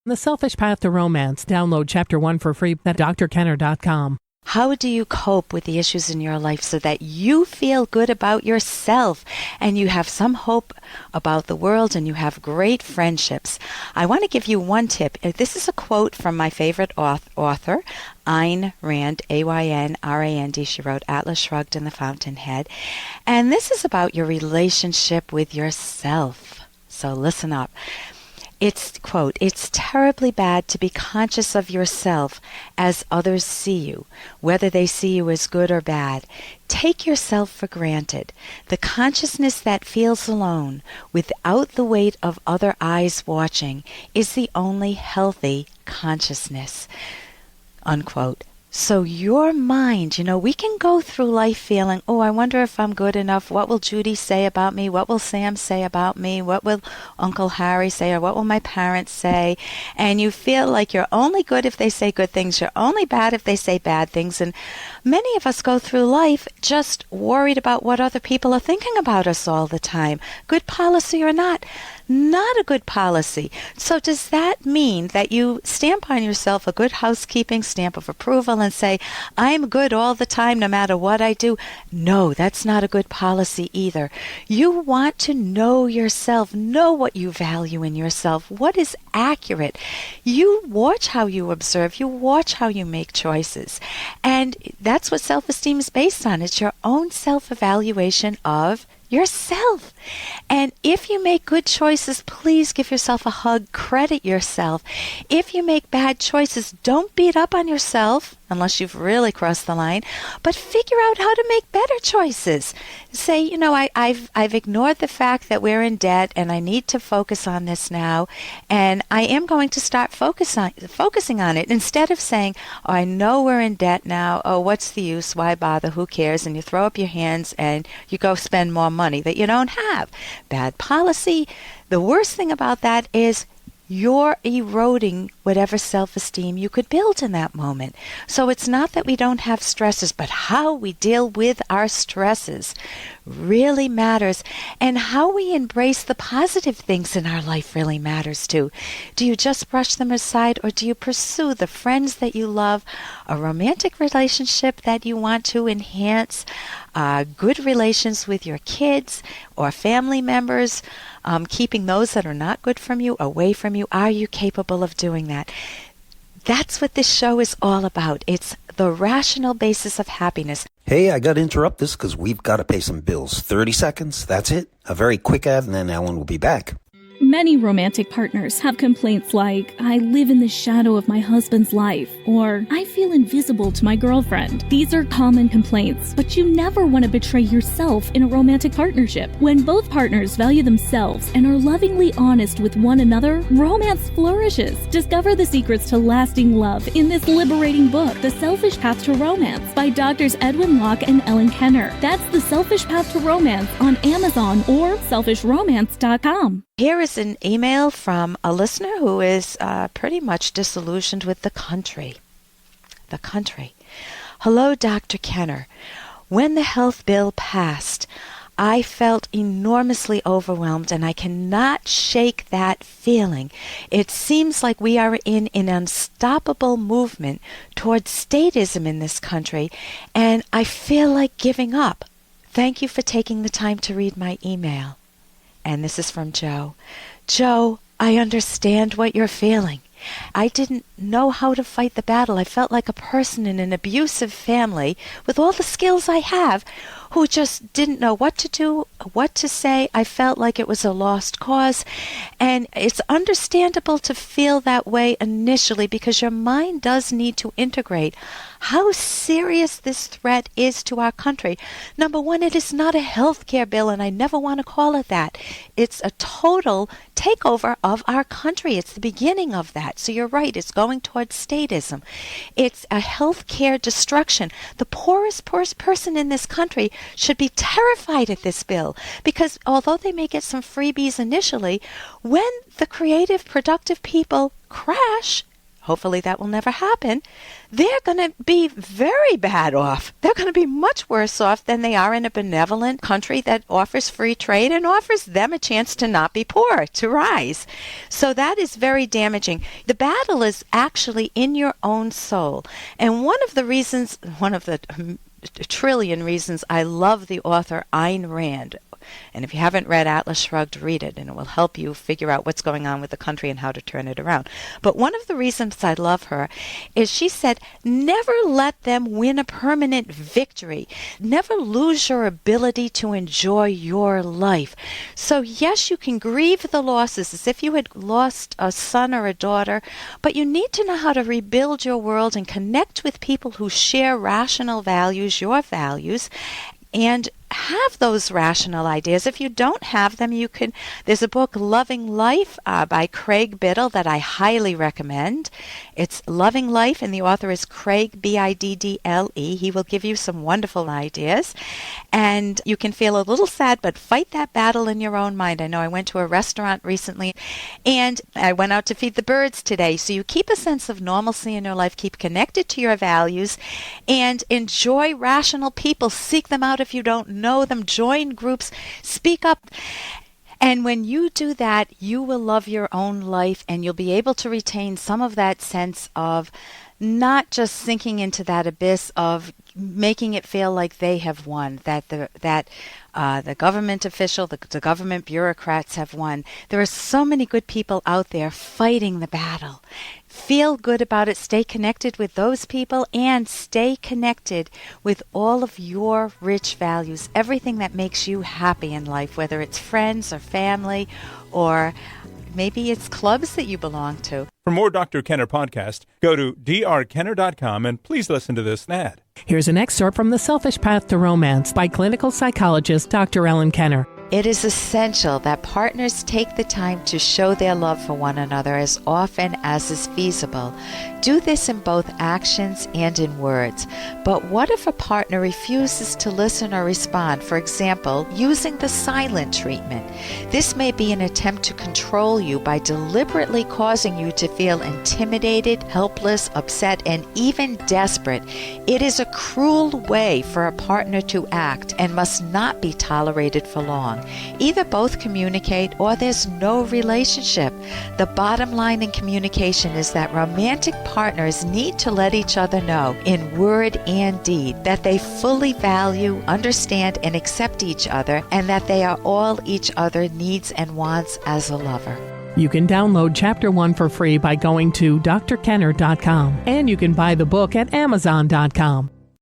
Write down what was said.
The Selfish Path to Romance. Download Chapter 1 for free at drkenner.com. How do you cope with the issues in your life so that you feel good about yourself and you have some hope about the world and you have great friendships? I want to give you one tip. This is a quote from my favorite author, Ayn Rand, A-Y-N-R-A-N-D. She wrote Atlas Shrugged and The Fountainhead. And this is about your relationship with yourself. So listen up. It's, quote, "It's terribly bad to be conscious of yourself as others see you, whether they see you as good or bad. Take yourself for granted. The consciousness that feels alone, without the weight of other eyes watching, is the only healthy consciousness," unquote. So your mind, we can go through life feeling, oh, I wonder if I'm good enough. What will Judy say about me? What will Sam say about me? What will Uncle Harry say? Or what will my parents say? And you feel like you're only good if they say good things. You're only bad if they say bad things. And many of us go through life just worried about what other people are thinking about us all the time. Good policy or not. Not a good policy. So does that mean that you stamp on yourself a good housekeeping stamp of approval and say, I'm good all the time no matter what I do? No, that's not a good policy either. You want to know yourself, know what you value in yourself, what is accurate. You watch how you observe, you watch how you make choices. And that's what self-esteem is based on. It's your own self-evaluation of yourself. And if you make good choices, please give yourself a hug, credit yourself. If you make bad choices, don't beat up on yourself, unless you've really crossed the line, but figure out how to make better choices. Say, I've ignored the fact that we're in debt and I need to focus on this now, and I am going to start focusing on it instead of saying, oh, I know we're in debt now, oh, what's the use, why bother, who cares, and you throw up your hands and you go spend more money that you don't have. Bad policy. The worst thing about that is you're eroding whatever self-esteem you could build in that moment. So it's not that we don't have stresses, but how we deal with our stresses really matters. And how we embrace the positive things in our life really matters too. Do you just brush them aside, or do you pursue the friends that you love, a romantic relationship that you want to enhance, good relations with your kids or family members, keeping those that are not good from you away from you? Are you capable of doing that? That's what this show is all about. It's the rational basis of happiness. Hey, I got to interrupt this because we've got to pay some bills. 30 seconds, that's it. A very quick ad, and then Ellen will be back. Many romantic partners have complaints like, I live in the shadow of my husband's life, or I feel invisible to my girlfriend. These are common complaints, but you never want to betray yourself in a romantic partnership. When both partners value themselves and are lovingly honest with one another, romance flourishes. Discover the secrets to lasting love in this liberating book, The Selfish Path to Romance, by Drs. Edwin Locke and Ellen Kenner. That's The Selfish Path to Romance on Amazon or selfishromance.com. Here is an email from a listener who is pretty much disillusioned with the country. The country. Hello, Dr. Kenner. When the health bill passed, I felt enormously overwhelmed, and I cannot shake that feeling. It seems like we are in an unstoppable movement towards statism in this country, and I feel like giving up. Thank you for taking the time to read my email. And this is from Joe. Joe, I understand what you're feeling. I didn't know how to fight the battle. I felt like a person in an abusive family with all the skills I have who just didn't know what to do, what to say. I felt like it was a lost cause. And it's understandable to feel that way initially because your mind does need to integrate how serious this threat is to our country. Number one, it is not a health care bill, and I never want to call it that. It's a total takeover of our country. It's the beginning of that. So you're right, it's going towards statism. It's a health care destruction. The poorest person in this country should be terrified at this bill because although they may get some freebies initially, when the creative, productive people crash, hopefully that will never happen, they're going to be very bad off. They're going to be much worse off than they are in a benevolent country that offers free trade and offers them a chance to not be poor, to rise. So that is very damaging. The battle is actually in your own soul. And one of the trillion reasons I love the author Ayn Rand. And if you haven't read Atlas Shrugged, read it, and it will help you figure out what's going on with the country and how to turn it around. But one of the reasons I love her is she said, never let them win a permanent victory. Never lose your ability to enjoy your life. So yes, you can grieve the losses as if you had lost a son or a daughter, but you need to know how to rebuild your world and connect with people who share rational values, your values, and have those rational ideas. If you don't have them, you can. There's a book, Loving Life, by Craig Biddle, that I highly recommend. It's Loving Life, and the author is Craig, Biddle. He will give you some wonderful ideas. And you can feel a little sad, but fight that battle in your own mind. I know I went to a restaurant recently, and I went out to feed the birds today. So you keep a sense of normalcy in your life, keep connected to your values, and enjoy rational people. Seek them out if you don't know them, join groups, speak up. And when you do that, you will love your own life, and you'll be able to retain some of that sense of not just sinking into that abyss of making it feel like they have won, that the government official, the government bureaucrats have won. There are so many good people out there fighting the battle. Feel good about it. Stay connected with those people, and stay connected with all of your rich values, everything that makes you happy in life, whether it's friends or family, or maybe it's clubs that you belong to. For more Dr. Kenner podcast, go to drkenner.com and please listen to this ad. Here's an excerpt from The Selfish Path to Romance by clinical psychologist Dr. Ellen Kenner. It is essential that partners take the time to show their love for one another as often as is feasible. Do this in both actions and in words. But what if a partner refuses to listen or respond, for example, using the silent treatment? This may be an attempt to control you by deliberately causing you to feel intimidated, helpless, upset, and even desperate. It is a cruel way for a partner to act and must not be tolerated for long. Either both communicate or there's no relationship. The bottom line in communication is that romantic partners need to let each other know, in word and deed, that they fully value, understand, and accept each other, and that they are all each other's needs and wants as a lover. You can download Chapter 1 for free by going to drkenner.com, and you can buy the book at amazon.com.